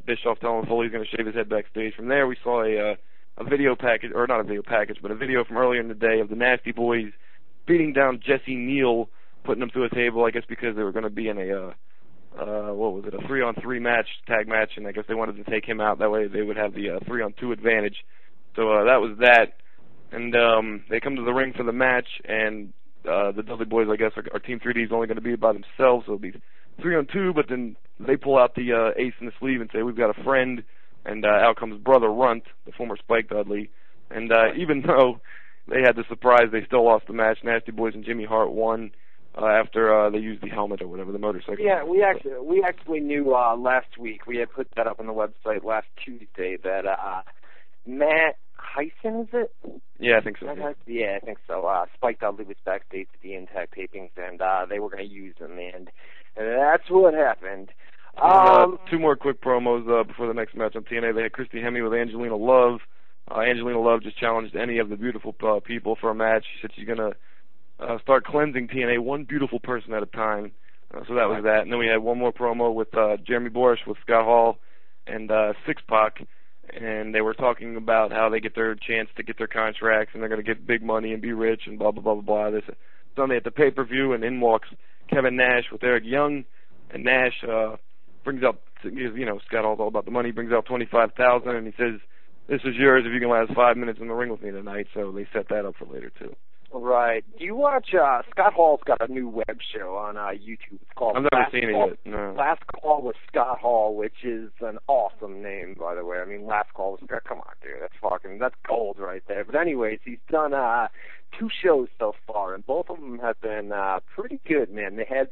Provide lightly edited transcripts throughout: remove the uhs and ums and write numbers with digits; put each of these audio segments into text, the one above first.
Bischoff telling Foley he's going to shave his head backstage. From there, we saw a video package, or not a video package, but a video from earlier in the day of the Nasty Boys beating down Jesse Neal, putting him through a table, I guess because they were going to be in a, what was it, a 3-on-3 match, tag match, and I guess they wanted to take him out. That way they would have the 3-on-2 advantage. So that was that. And they come to the ring for the match, and the Dudley Boys, I guess, our Team 3D is only going to be by themselves, so it'll be 3-on-2, but then they pull out the ace in the sleeve and say, we've got a friend, and out comes Brother Runt, the former Spike Dudley. And even though they had the surprise, they still lost the match. Nasty Boys and Jimmy Hart won after they used the helmet or whatever, the motorcycle. Yeah, we actually knew last week, we had put that up on the website last Tuesday, that Matt Hyson, is it? Yeah, I think so. Yeah, I think so. Spike Dudley was backstage at the Intact tapings, and they were going to use him, and that's what happened. 2 more quick promos before the next match on TNA. They had Christy Hemme with Angelina Love. Angelina Love just challenged any of the beautiful people for a match. She said she's going to start cleansing TNA one beautiful person at a time. So that was that. And then we had one more promo with Jeremy Borash with Scott Hall and Six-Pac. And they were talking about how they get their chance to get their contracts and they're going to get big money and be rich and blah, blah, blah, blah, blah. This Sunday at the pay-per-view, and in walks Kevin Nash with Eric Young. And Nash brings up, Scott Hall's all about the money, brings out $25,000, and he says, this is yours if you can last 5 minutes in the ring with me tonight. So they set that up for later, too. Right. Do you watch, Scott Hall's got a new web show on YouTube. It's called I've never seen it yet. No. Last Call with Scott Hall, which is an awesome name, by the way. I mean, Last Call with Scott, come on, dude. That's gold right there. But anyways, he's done 2 shows so far, and both of them have been pretty good, man. They had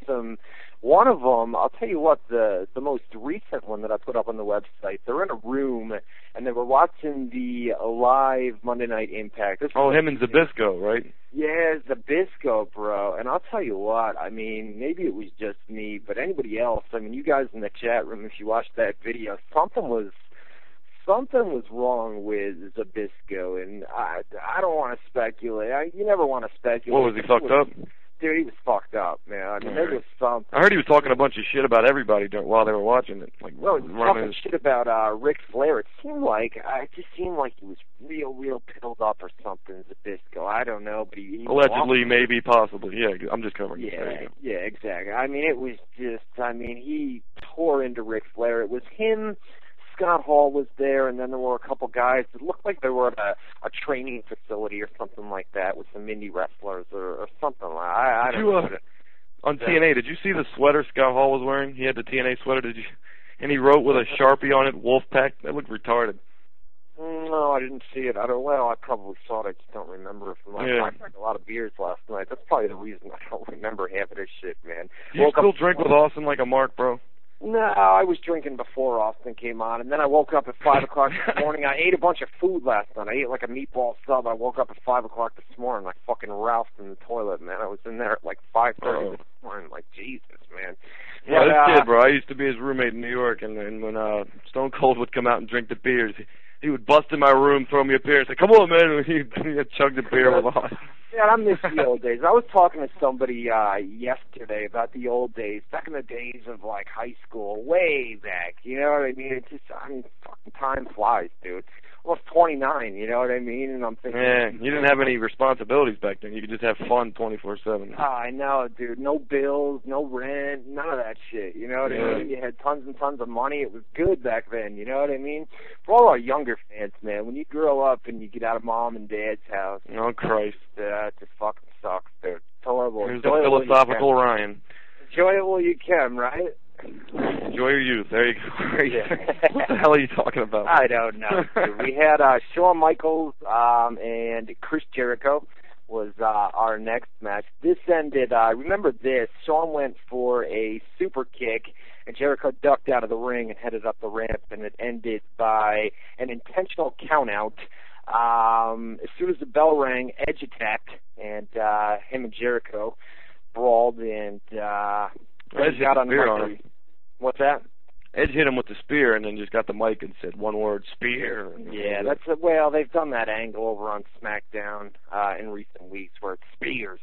one of them, I'll tell you what, the most recent one that I put up on the website, they're in a room, and they were watching the live Monday Night Impact. Him and Zbyszko, right? Yeah, Zbyszko, bro. And I'll tell you what, I mean, maybe it was just me, but anybody else, I mean, you guys in the chat room, if you watched that video, something was wrong with Zbyszko, and I don't want to speculate. You never want to speculate. What, was he fucked up? Dude, he was fucked up, man. I mean, there was something. I heard he was talking a bunch of shit about everybody while they were watching it. Like, well, he was talking shit about Ric Flair. It just seemed like he was real pilled up or something, Zbyszko. I don't know, but he allegedly, maybe, possibly. Yeah, I'm just covering it. Yeah, exactly. I mean, it was just, he tore into Ric Flair. It was him. Scott Hall was there, and then there were a couple guys that looked like they were at a training facility or something like that with some indie wrestlers or something like that. I don't know. On TNA, did you see the sweater Scott Hall was wearing? He had the TNA sweater. And he wrote with a Sharpie on it, Wolfpack. That looked retarded. No, I didn't see it. I probably saw it. I just don't remember. I drank a lot of beers last night. That's probably the reason I don't remember half of this shit, man. Do you still drink with Austin like a mark, bro? No, I was drinking before Austin came on, and then I woke up at 5 o'clock this morning. I ate a bunch of food last night. I ate like a meatball sub. I woke up at 5 o'clock this morning, like fucking Ralph in the toilet, man. I was in there at like 5:30 this morning. Like, Jesus, man. Yeah, this kid, bro. I used to be his roommate in New York, and when Stone Cold would come out and drink the beers, he would bust in my room, throw me a beer, and say, "Come on, man!" And he chugged the beer with us. Yeah, I miss the old days. I was talking to somebody yesterday about the old days, back in the days of like high school, way back. You know what I mean? Fucking time flies, dude. I was 29, you know what I mean? And I'm thinking, you didn't have any responsibilities back then. You could just have fun 24/7. I know, dude. No bills, no rent, none of that shit. You know what I mean? You had tons and tons of money. It was good back then. You know what I mean? For all our younger fans, man, when you grow up and you get out of mom and dad's house, oh Christ, it just fucking sucks, dude. It's horrible. There's the philosophical Ryan. Enjoy it while you can, right? Enjoy your youth. There you go. What the hell are you talking about? I don't know. We had Shawn Michaels and Chris Jericho was our next match. This ended, remember this, Shawn went for a super kick, and Jericho ducked out of the ring and headed up the ramp, and it ended by an intentional countout. As soon as the bell rang, Edge attacked, and him and Jericho brawled, and Edge got on the What's that? Edge hit him with the spear and then just got the mic and said one word, spear. Yeah, well, they've done that angle over on SmackDown in recent weeks where it's spear.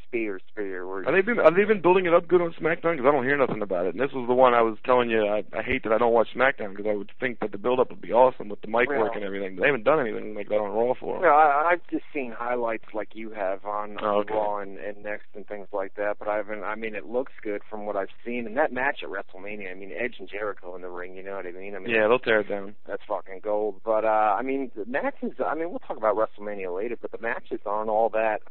Have they been building it up good on SmackDown? Because I don't hear nothing about it. And this was the one I was telling you I hate that I don't watch SmackDown because I would think that the build-up would be awesome with the mic work and everything. But they haven't done anything like that on Raw for them. Well, I've just seen highlights like you have on Raw and Next and things like that. But it looks good from what I've seen. And that match at WrestleMania, Edge and Jericho in the ring, you know what I mean? Yeah, they'll tear it down. That's fucking gold. But the matches, we'll talk about WrestleMania later, but the matches aren't all that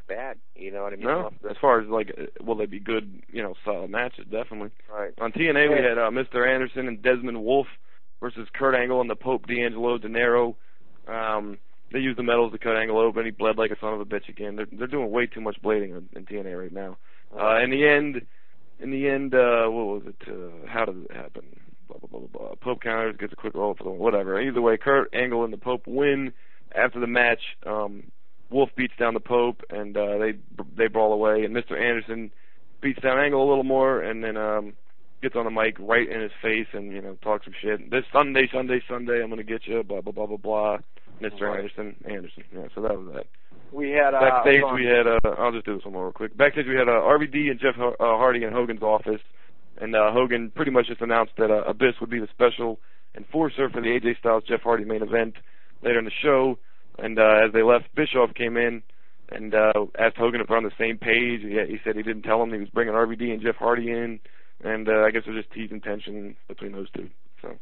bad. You know what I mean? No, as far as will they be good, solid matches, definitely. Right. On TNA we had Mr. Anderson and Desmond Wolfe versus Kurt Angle and the Pope D'Angelo De Niro. They used the medals to cut Angle open. He bled like a son of a bitch again. They're doing way too much blading in TNA right now. In the end, what was it? How did it happen? Blah, blah, blah, blah. Pope counters, gets a quick roll for the whatever. Either way, Kurt Angle and the Pope win. After the match, Wolf beats down the Pope, and they brawl away. And Mr. Anderson beats down Angle a little more, and then gets on the mic right in his face and talks some shit. This Sunday, I'm gonna get you. Blah blah blah blah blah. Mr. Anderson. Yeah, so that was that. We had backstage. We had I'll just do this one more real quick. Backstage, we had RVD and Jeff Hardy in Hogan's office, and Hogan pretty much just announced that Abyss would be the special enforcer for the AJ Styles Jeff Hardy main event later in the show. And as they left, Bischoff came in and asked Hogan if they're on the same page. He said he didn't tell him he was bringing RVD and Jeff Hardy in, and I guess it was just teasing tension between those two. So.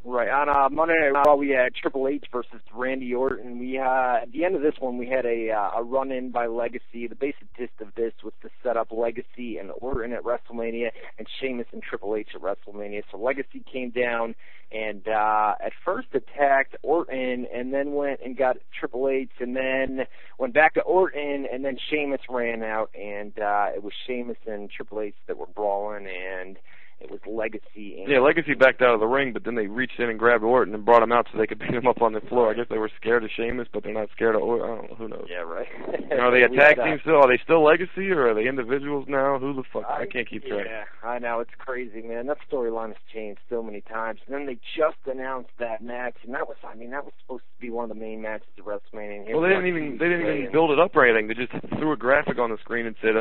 Right. On Monday Night Raw, we had Triple H versus Randy Orton. We at the end of this one, we had a run-in by Legacy. The basic gist of this was to set up Legacy and Orton at WrestleMania and Sheamus and Triple H at WrestleMania. So Legacy came down and at first attacked Orton and then went and got Triple H and then went back to Orton and then Sheamus ran out and it was Sheamus and Triple H that were brawling and it was Legacy. Yeah, Legacy backed out of the ring, but then they reached in and grabbed Orton and brought him out so they could beat him up on the floor. I guess they were scared of Sheamus, but they're not scared of Orton. I don't know. Who knows? Yeah, right. Are they a tag team still? Are they still Legacy, or are they individuals now? Who the fuck? I can't keep track. Yeah, I know. It's crazy, man. That storyline has changed so many times. And then they just announced that match, and that was supposed to be one of the main matches of WrestleMania. Well, they didn't even build it up or anything. They just threw a graphic on the screen and said,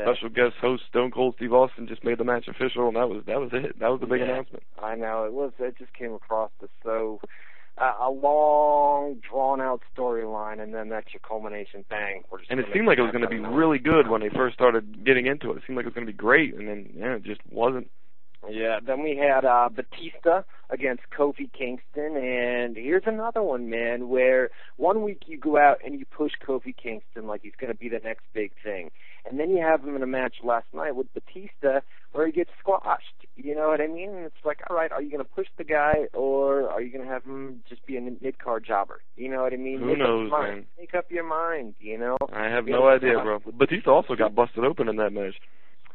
special guest host Stone Cold Steve Austin just made the match official, and that was it. That was the big announcement. I know. It just came across as so a long, drawn-out storyline, and then that's your culmination. Bang. And it seemed like it was going to be really good when they first started getting into it. It seemed like it was going to be great, and then it just wasn't. Yeah, then we had Batista against Kofi Kingston, and here's another one, man, where one week you go out and you push Kofi Kingston like he's going to be the next big thing, and then you have him in a match last night with Batista where he gets squashed, you know what I mean? And it's like, all right, are you going to push the guy, or are you going to have him just be a mid-card jobber? You know what I mean? Who knows, man? Make up your mind, you know? I have no idea, bro. Batista also got busted open in that match.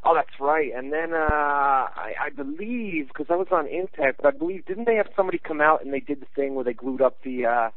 Oh, that's right. And then I believe, because I was on Impact, but I believe, didn't they have somebody come out and they did the thing where they glued up the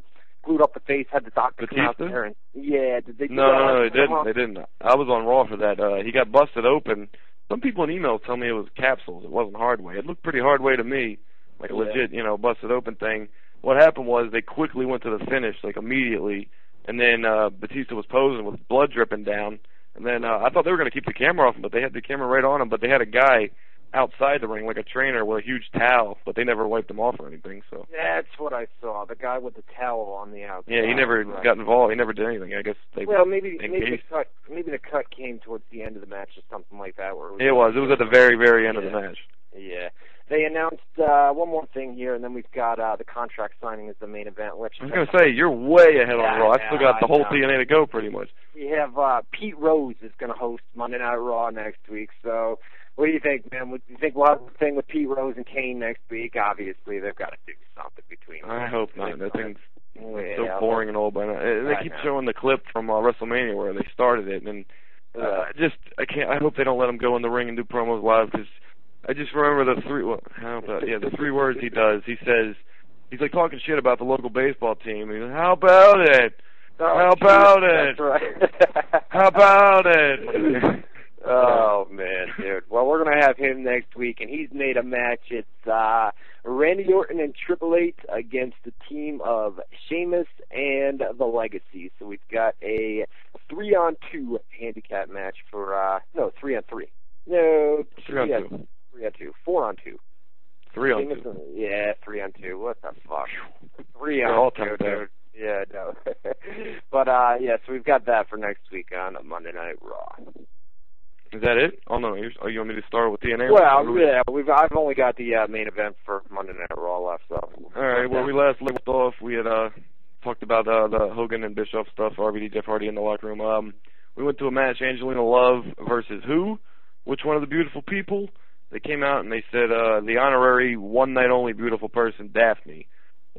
face, had the doctor come out there? And, yeah, did they do that? No, they didn't. They didn't. I was on Raw for that. He got busted open. Some people in emails tell me it was capsules. It wasn't hard way. It looked pretty hard way to me, like a legit, busted open thing. What happened was they quickly went to the finish, like immediately, and then Batista was posing with blood dripping down. And then I thought they were going to keep the camera off him, but they had the camera right on him. But they had a guy outside the ring, like a trainer, with a huge towel, but they never wiped him off or anything. So that's what I saw. The guy with the towel on the outside. Yeah, he never got involved. He never did anything. I guess they. Well, maybe the cut came towards the end of the match or something like that. Where it was at the very, very end of the match. Yeah. They announced one more thing here, and then we've got the contract signing as the main event. I was going to say, you're way ahead on Raw. I still got the whole TNA to go, pretty much. We have Pete Rose is going to host Monday Night Raw next week. So what do you think, man? Do you think we'll have a thing with Pete Rose and Kane next week? Obviously, they've got to do something between them. I hope not. That thing's so boring and old by now. They keep showing the clip from WrestleMania where they started it, and I hope they don't let him go in the ring and do promos live, because I just remember the three words he does. He says, he's like talking shit about the local baseball team. He goes, how about it? How about it? That's right. How about it? Oh, man, dude. Well, we're going to have him next week, and he's made a match. It's Randy Orton and Triple H against the team of Sheamus and The Legacy. So we've got a 3-on-2 handicap match for, 3-on-3. No, 3-on-2. 3-on-2. 4-on-2. 3-on-2. Yeah, 3-on-2. What the fuck? 3-on-2, dude. Yeah, no. But, so we've got that for next week on Monday Night Raw. Is that it? Oh, no. You want me to start with TNA? Well, yeah, I've only got the main event for Monday Night Raw left, so. All right, well, we last left off. We had talked about the Hogan and Bischoff stuff, RVD, Jeff Hardy in the locker room. We went to a match, Angelina Love versus who? Which one of the beautiful people? They came out and they said the honorary one-night-only beautiful person, Daphne.